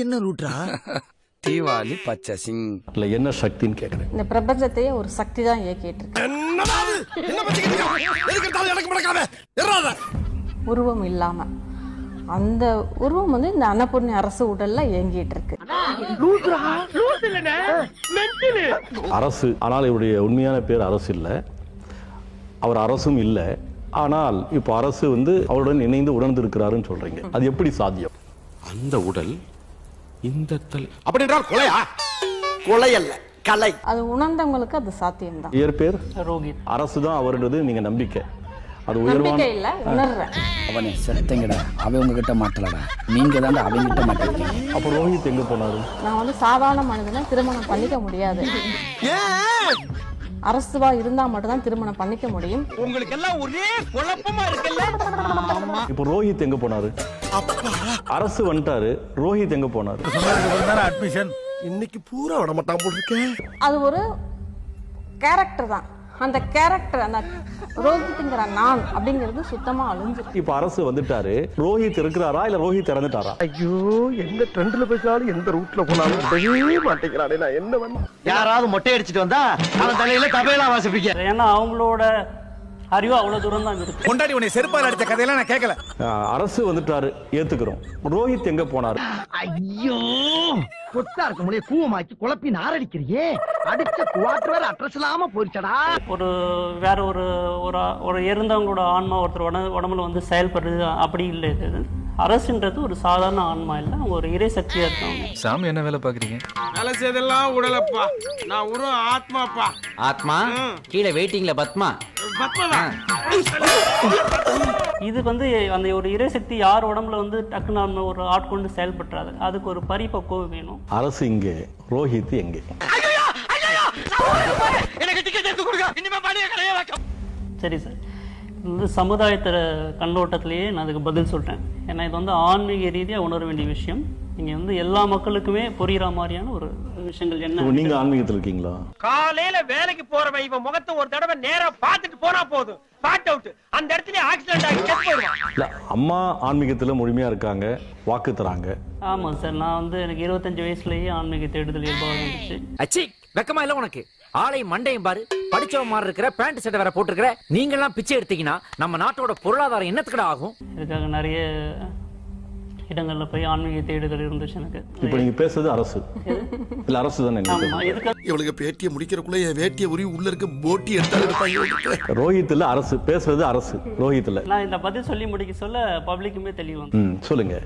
என்ன ரூட்ரா? தீவாளி பச்சை சிங் என்ன சக்தின்னு கேக்குறேன். இந்த பிரபஞ்சத்தையே ஒரு சக்தி தான் இயக்கிட்டு இருக்கு. உருவம் இல்லாம அந்த உருவம் வந்து இந்த அன்னபூர்ணி அரசு உடல்ல இயங்கிட்டு இருக்கு. அரசு, ஆனால் இவருடைய உண்மையான பேர் அரசு இல்ல, அவர் அரசும் இல்ல. ஆனால் இப்போ அரசு வந்து அவருடன் இணைந்து உணர்ந்து இருக்கிறாருன்னு சொல்றீங்க. அது எப்படி சாத்தியம்? அந்த உடல் இந்த அப்படி என்றால் கொலையா? கொலை அல்ல, கலை. அது உணர்ந்தவங்களுக்கு அது சாத்தியம் தான். இயற்பேர் ரோஹித். அரசு தான் அவருடைய நீங்க நம்பிக்கை. அது உயர்வான நம்பிக்கை இல்ல, உணர்றேன். அவனே செத்தங்கடா, அவன் உங்ககிட்ட மாட்டலடா, நீங்க தாண்டா அவங்கிட்ட மாட்டிருக்கீங்க. அப்போ ரோஹித் எங்க போனாரு? நான் வந்து சாதாரண மனிதனை திருமணம் பண்ணிக்க முடியாது. அரசுவா இருந்தா மட்டும்தான் திருமணம் பண்ணிக்க முடியும். உங்களுக்கு எல்லாம் ஒரே குழப்பமா இருக்குல்ல? இப்போ ரோஹித் எங்க போனாரு? அரசு வந்துட்டாரு, ரோஹித் எங்க போனாரு? அட்மிஷன் இன்னைக்கு பூரா விட மாட்டான் போட்டுருக்கேன். அது ஒரு கேரக்டர் தான். அந்த கேரக்டர், அந்த ரோஹித்ங்கிற நான் அப்படிங்கிறது சுத்தமா அழிஞ்சிருக்கு. இப்ப அரசு வந்துட்டாரு, ரோஹித் இருக்கிறாரா இல்ல ரோஹித் இறந்துட்டாரா? ஐயோ, எந்த ட்ரெண்ட்ல பேசாலும் எந்த ரூட்ல போனாலும் மாட்டேங்கிறானே. நான் என்ன பண்ண? யாராவது மொட்டை அடிச்சிட்டு வந்தா அவன் தலையில தபையெல்லாம் வாசிப்பீங்க. ஏன்னா அவங்களோட அறிவு அவ்வளவு தூரம் தான் இருக்கு. கொண்டாடி உன்னை செருப்பால் அடிச்ச கதையெல்லாம் நான் கேட்கல. அரசு வந்துட்டாரு, ஏத்துக்கிறோம். ரோஹித் எங்க போனாரு? ஐயோ, கொத்தா இருக்க முடிய கூவமாக்கி குழப்பி நாரடிக்கிறியே. அடிச்ச குவாட்டர் வேற அட்ரஸ் இல்லாம போயிடுச்சடா. வேற ஒரு இறந்தவங்களோட ஆன்மா ஒருத்தர் உடம்புல வந்து செயல்படுறது அப்படி இல்லை. இது அரசுன்றது ஒரு சாதாரண ஆன்மா இல்ல, ஒரு இறை சக்தியா இருக்காங்க. சாமி என்ன வேலை பாக்குறீங்க? வேலை செய்தெல்லாம் உடலப்பா, நான் ஒரு ஆத்மாப்பா. ஆத்மா கீழே வெயிட்டிங்ல பத்மா. இது வந்து அந்த ஒரு இறை சக்தி யார் உடம்புல வந்து டக்குன்னு ஒரு ஆட்கொண்டு செயல்படுறாரு, அதுக்கு ஒரு பரிபக்குவம் வேணும். அரசு இங்கே, ரோஹித் எங்கே? சரி சார், இது சமுதாயத்திற கண்ணோட்டத்திலேயே நான் அதுக்கு பதில் சொல்றேன். ஏன்னா இது வந்து ஆன்மீக ரீதியாக உணர வேண்டிய விஷயம். நீங்க வந்து எல்லா மக்களுக்குமே புரியுற மாதிரியான ஒரு விஷயங்கள் என்ன. நீங்க ஆன்மீகத்தில் இருக்கீங்களா? காலையில வேலைக்கு போறவன் இவன் முகத்தை ஒரு தடவை நேரா பார்த்துட்டு போனா போதும், பாட் அவுட். அந்த இடத்துல ஆக்சிடென்ட் ஆகி செத்து போயிடுவான். இல்ல, அம்மா ஆன்மீகத்துல முழுமையா இருக்காங்க, வாக்கு தராங்க. ஆமா சார், நான் வந்து எனக்கு 25 வயசுலயே ஆன்மீக தேடுதல் இயல்பாக வந்துச்சு. அச்சி வெக்கமா இல்ல உனக்கு? ஆளை மண்டையும் பாரு, படிச்சவ மாதிரி இருக்கிற, பேண்ட் சட்டை வேற போட்டுருக்கிற. நீங்க எல்லாம் பிச்சை எடுத்தீங்கன்னா நம்ம நாட்டோட பொருளாதாரம் என்னத்துக்கடா ஆகும்? இதுக்காக நிறைய இடங்கள்ல போய் ஆன்மீக தேடுதல் இருந்துச்சு எனக்கு. இப்ப நீங்க பேசுறது அரசு இல்ல? அரசு தானே. இவளுக்கு பேட்டியை முடிக்கிறக்குள்ள என் வேட்டியை உரி உள்ள இருக்க போட்டி எடுத்தாலும் ரோஹித் இல்ல, அரசு பேசுறது அரசு, ரோஹித் இல்ல. நான் இந்த பதில் சொல்லி முடிக்க சொல்ல பப்ளிக்குமே தெளிவு வந்து சொல்லுங்க.